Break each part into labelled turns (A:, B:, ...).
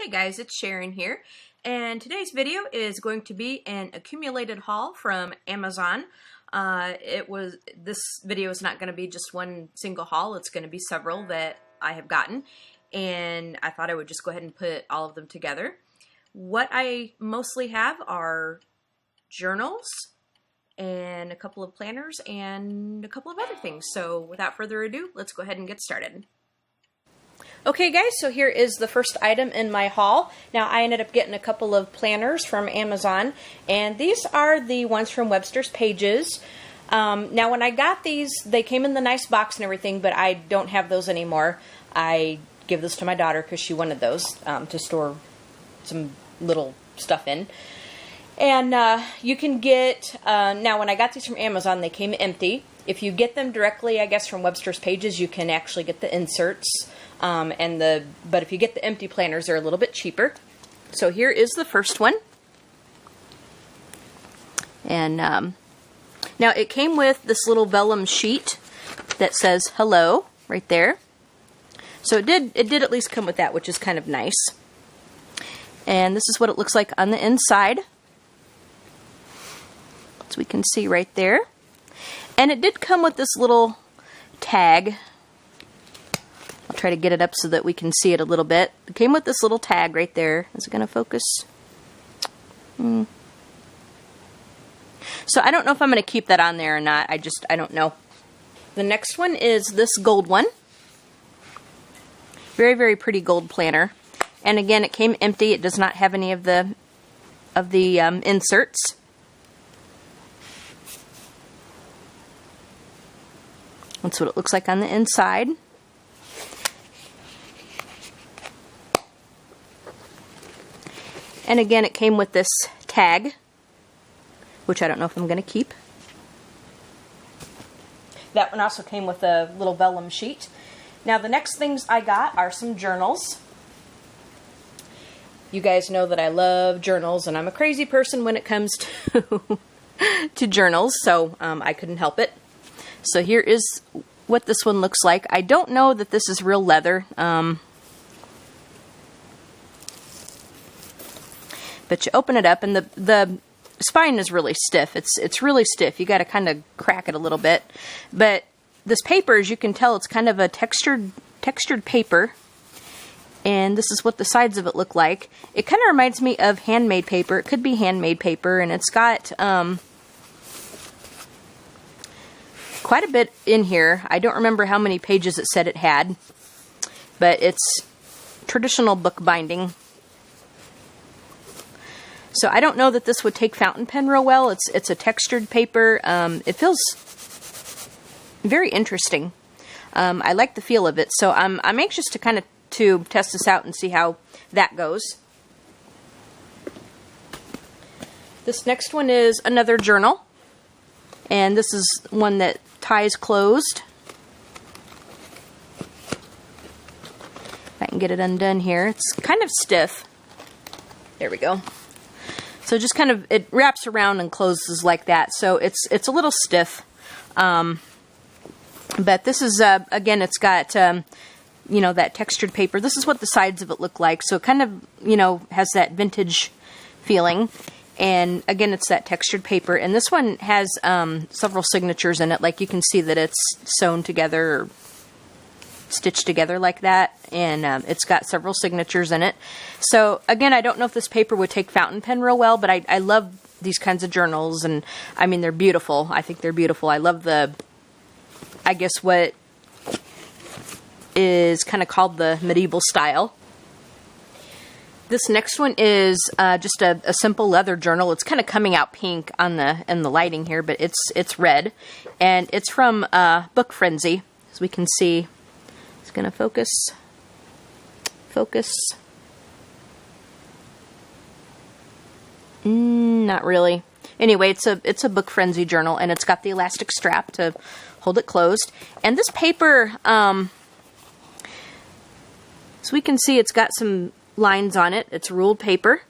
A: Hey guys, it's Sharon here, and today's video is going to be an accumulated haul from Amazon. This video is not going to be just one single haul, it's going to be several that I have gotten, and I thought I would just go ahead and put all of them together. What I mostly have are journals and a couple of planners and a couple of other things. So without further ado, let's go ahead and get started. Okay guys, so here is the first item in my haul. Now I ended up getting a couple of planners from Amazon, and these are the ones from Webster's Pages. Now when I got these, they came in the nice box and everything, but I don't have those anymore. I give this to my daughter because she wanted those to store some little stuff in. And you can get, now when I got these from Amazon, they came empty. If you get them directly, I guess, from Webster's Pages, you can actually get the inserts. But if you get the empty planners, they're a little bit cheaper. So here is the first one. And now it came with this little vellum sheet that says hello right there. So it did at least come with that, which is kind of nice. And this is what it looks like on the inside. So we can see right there. And it did come with this little tag. I'll try to get it up so that we can see it a little bit. It came with this little tag right there. Is it going to focus? So I don't know if I'm going to keep that on there or not. I don't know. The next one is this gold one. Very, very pretty gold planner. And again, it came empty. It does not have any of the inserts. That's what it looks like on the inside. And again, it came with this tag, which I don't know if I'm going to keep. That one also came with a little vellum sheet. Now, the next things I got are some journals. You guys know that I love journals, and I'm a crazy person when it comes to journals, so I couldn't help it. So here is what this one looks like. I don't know that this is real leather. But you open it up, and the spine is really stiff. It's really stiff. You got to kind of crack it a little bit. But this paper, as you can tell, it's kind of a textured paper. And this is what the sides of it look like. It kind of reminds me of handmade paper. It could be handmade paper, and it's got quite a bit in here. I don't remember how many pages it said it had, but it's traditional book binding. So I don't know that this would take fountain pen real well. It's a textured paper. It feels very interesting. I like the feel of it. So I'm anxious to kind of test this out and see how that goes. This next one is another journal, and this is one that ties closed. If I can get it undone here. It's kind of stiff. There we go. So just kind of, it wraps around and closes like that. So it's a little stiff. But this is, again, it's got, you know, that textured paper. This is what the sides of it look like. So it kind of, you know, has that vintage feeling. And again, it's that textured paper. And this one has several signatures in it. Like you can see that it's sewn together or stitched together like that. And it's got several signatures in it. So again, I don't know if this paper would take fountain pen real well, but I love these kinds of journals. And I mean, they're beautiful. I think they're beautiful. I love I guess what is kind of called the medieval style. This next one is just a simple leather journal. It's kind of coming out pink in the lighting here, but it's red, and it's from Book Frenzy. As we can see, it's going to focus. Not really. Anyway, it's a Book Frenzy journal, and it's got the elastic strap to hold it closed. And this paper, so we can see it's got some lines on it. It's ruled paper.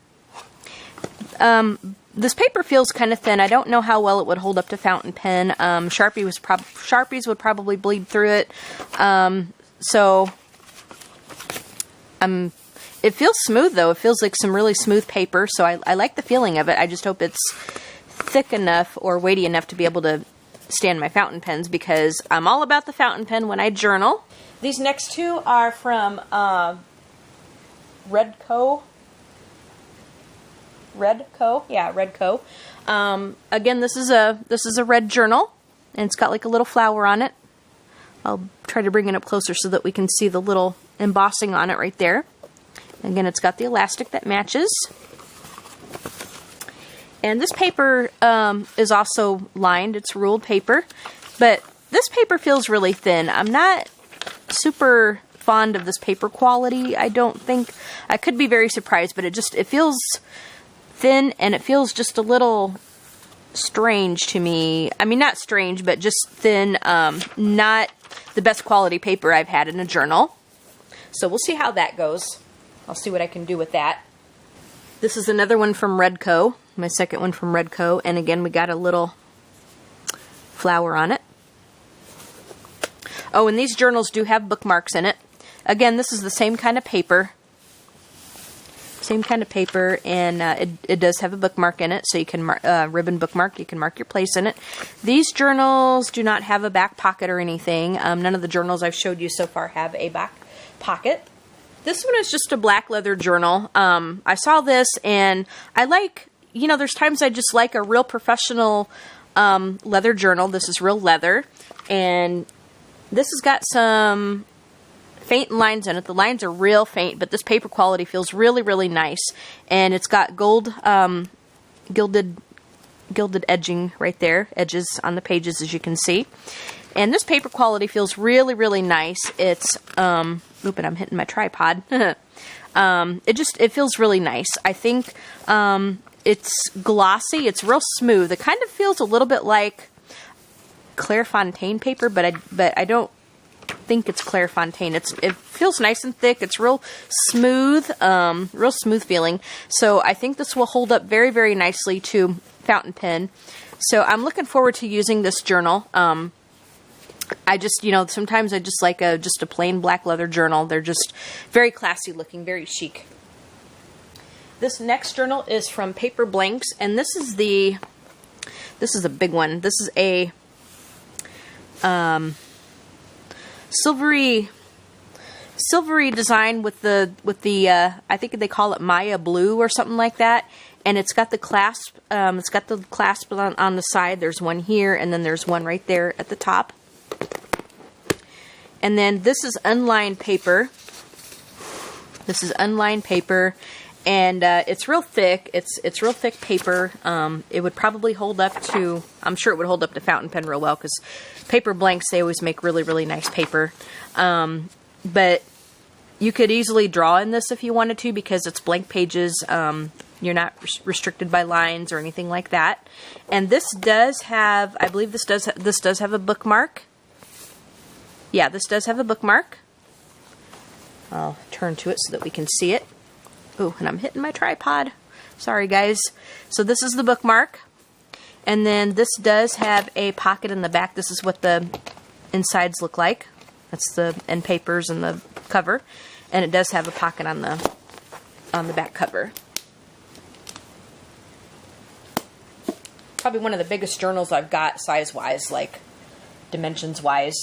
A: This paper feels kind of thin. I don't know how well it would hold up to fountain pen. Sharpies would probably bleed through it. So it feels smooth though. It feels like some really smooth paper, so I like the feeling of it. I just hope it's thick enough or weighty enough to be able to stand my fountain pens, because I'm all about the fountain pen when I journal. These next two are from Redco. Yeah, Redco. Again, this is a red journal, and it's got like a little flower on it. I'll try to bring it up closer so that we can see the little embossing on it right there. Again, it's got the elastic that matches. And this paper is also lined. It's ruled paper, but this paper feels really thin. I'm not super fond of this paper quality, I don't think. I could be very surprised, but it feels thin, and it feels just a little strange to me. I mean, not strange, but just thin. Not the best quality paper I've had in a journal. So we'll see how that goes. I'll see what I can do with that. This is another one from Redco, my second one from Redco, and again we got a little flower on it. Oh, and these journals do have bookmarks in it. Again, this is the same kind of paper. Same kind of paper, and it does have a bookmark in it, so you can ribbon bookmark. You can mark your place in it. These journals do not have a back pocket or anything. None of the journals I've showed you so far have a back pocket. This one is just a black leather journal. I saw this, and I like, you know, there's times I just like a real professional leather journal. This is real leather, and this has got some faint lines in it. The lines are real faint, but this paper quality feels really, really nice. And it's got gold, gilded edging right there, edges on the pages, as you can see. And this paper quality feels really, really nice. It's, oop, and I'm hitting my tripod. It feels really nice. I think it's glossy. It's real smooth. It kind of feels a little bit like Clairefontaine paper, but I don't think it's Clairefontaine. It feels nice and thick. It's real smooth feeling. So I think this will hold up very, very nicely to fountain pen. So I'm looking forward to using this journal. I just, you know, sometimes I just like just a plain black leather journal. They're just very classy looking, very chic. This next journal is from Paper Blanks, and this is a big one. This is a silvery design with the I think they call it Maya blue or something like that, and it's got the clasp. It's got the clasp on the side. There's one here, and then there's one right there at the top. And then this is unlined paper. This is unlined paper, and it's real thick. It's real thick paper. It would probably hold up to, I'm sure it would hold up to fountain pen real well, because Paper Blanks, they always make really, really nice paper. But you could easily draw in this if you wanted to, because it's blank pages. You're not restricted by lines or anything like that. And this does have, I believe this does have a bookmark. Yeah, this does have a bookmark. I'll turn to it so that we can see it. Oh, and I'm hitting my tripod. Sorry, guys. So this is the bookmark. And then this does have a pocket in the back. This is what the insides look like. That's the end papers and the cover. And it does have a pocket on the back cover. Probably one of the biggest journals I've got size-wise, like dimensions-wise.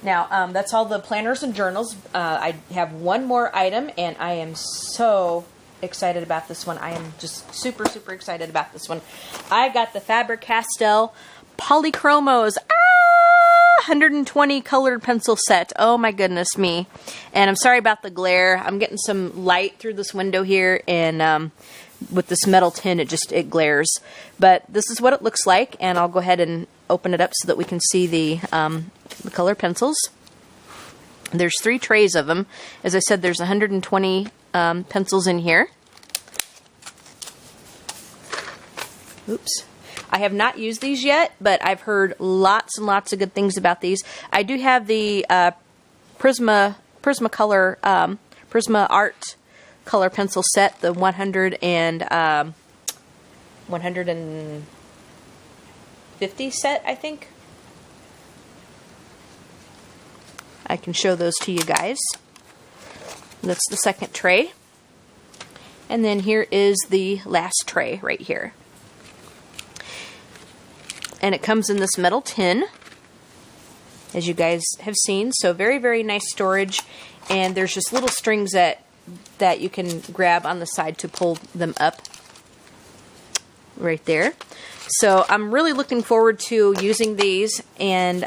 A: Now, that's all the planners and journals. I have one more item, and I am so excited about this one. I am just super, super excited about this one. I got the Faber-Castell Polychromos 120 colored pencil set. Oh my goodness me. And I'm sorry about the glare. I'm getting some light through this window here, and with this metal tin, it glares. But this is what it looks like, and I'll go ahead and open it up so that we can see the color pencils. There's 3 trays of them. As I said, there's 120 pencils in here. Oops. I have not used these yet, but I've heard lots and lots of good things about these. I do have the Prisma Art color pencil set, the 150 set, I think. I can show those to you guys. That's the second tray. And then here is the last tray right here. And it comes in this metal tin, as you guys have seen. So very, very nice storage. And there's just little strings that you can grab on the side to pull them up right there. So I'm really looking forward to using these and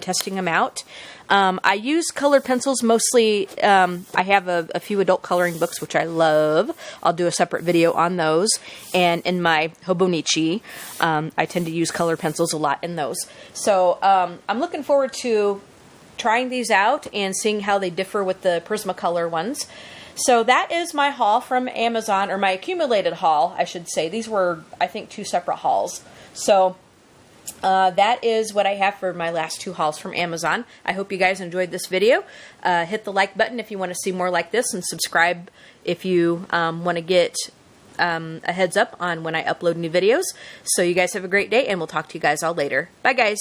A: testing them out. I use colored pencils mostly. I have a few adult coloring books, which I love. I'll do a separate video on those. And in my Hobonichi, I tend to use colored pencils a lot in those. So I'm looking forward to trying these out and seeing how they differ with the Prismacolor ones. So that is my haul from Amazon, or my accumulated haul, I should say. These were, I think, 2 separate hauls. So that is what I have for my last 2 hauls from Amazon. I hope you guys enjoyed this video. Hit the like button if you want to see more like this, and subscribe if you want to get a heads up on when I upload new videos. So you guys have a great day, and we'll talk to you guys all later. Bye, guys.